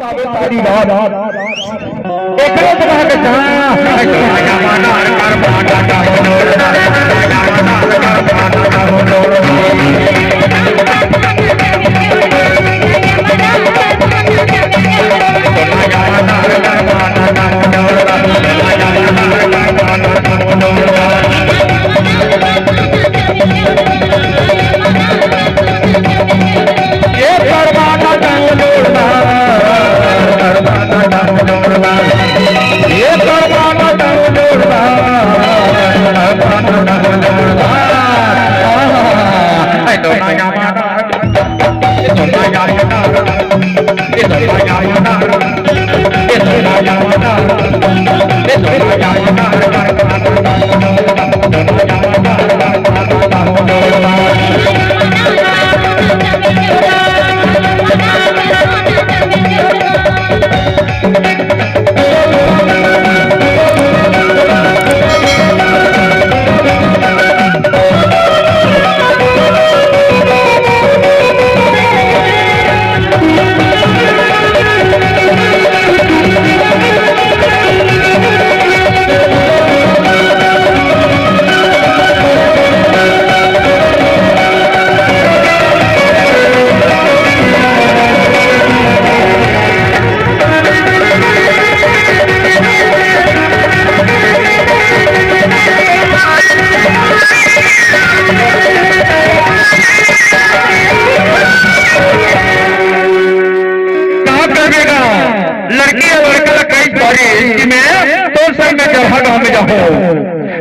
आवे तारी रात एकरो तरह के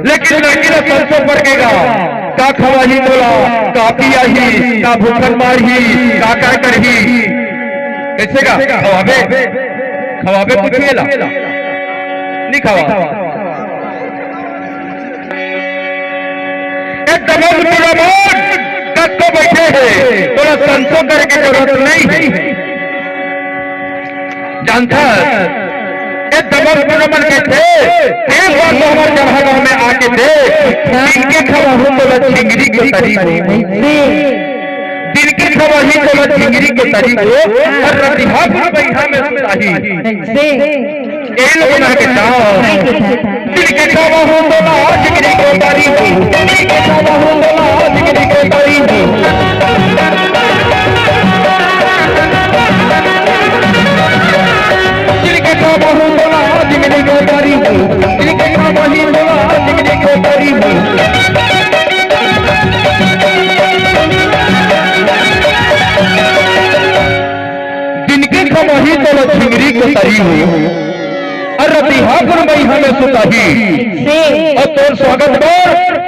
लेकिन लड़की ने परसों पड़ेगा का खवाही बोला का पिया ही का भूखन मार ही का कर कर ही कैसे का खवाबे खवाबे कुछ मिला नहीं खवा एक तमाम तुलमोन तक तो बैठे हैं थोड़ा संसो करने की जरूरत नहीं है जानता तमाम पुरमन के थे एक बार तो हमारे जवाहर गांव में आके थे जिनके खवा हो तो चिंगरी के तरीको जिनके खवा ही तो चिंगरी के तरीको और रतिहापुर बैठा में सुताही ये लोग ना के चाहो जिनके खवा हो तो चिंगरी के तरीको जिनके खवा हो तो चिंगरी के तरीको जिनके खवा हो जिंदगी को तारी हो जिनके खवा ही बोला जिंदगी को तारी हो जिनके खवा ही बोला जिंदगी को तारी हो और रतिहापुर में हमें सुताही और तोर स्वागत कर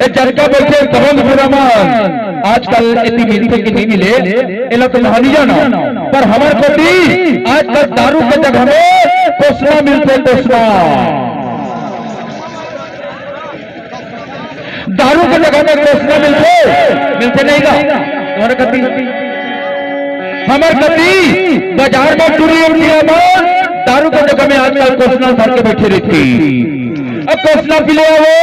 चर्चा बैठे तमाम गुलामान आजकल इतनी मिलते की नहीं मिले इला तो नहीं जाना पर हमारे पति आजकल दारू के जगह में कोसना मिलते कोसना दारू के जगह में कोसना मिलते नहीं का तुम्हारे कति हमारे कति बाजार में चुरी दारू के जगह में आजकल कोसना भर के बैठे रहती अब कोसना पिले वो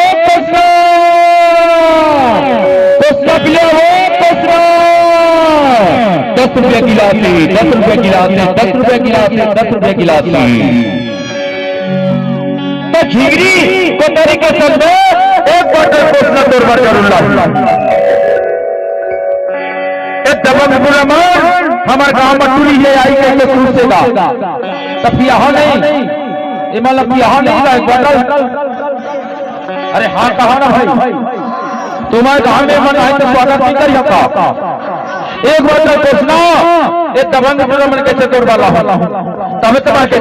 कोसना पिले वो कोसना 10 रुपए गिलासी 10 रुपए गिलासी 10 रुपए गिलासी 10 रुपए गिलासी तो झिंगरी को तरीके से एक बॉटल कोसना तोड़वा करूंगा एक दबा में हमारे गांव में टूरी है आई कैसे कूसेगा तब यहाँ नहीं ये मतलब यहाँ नहीं रहा बॉटल अरे हाँ कहा ना भाई तुम्हारे गांव में मन आए तो स्वागत नहीं करिए एक बॉटल कोसना एक दबंग मन कैसे तोड़ वाला तब तुम्हारे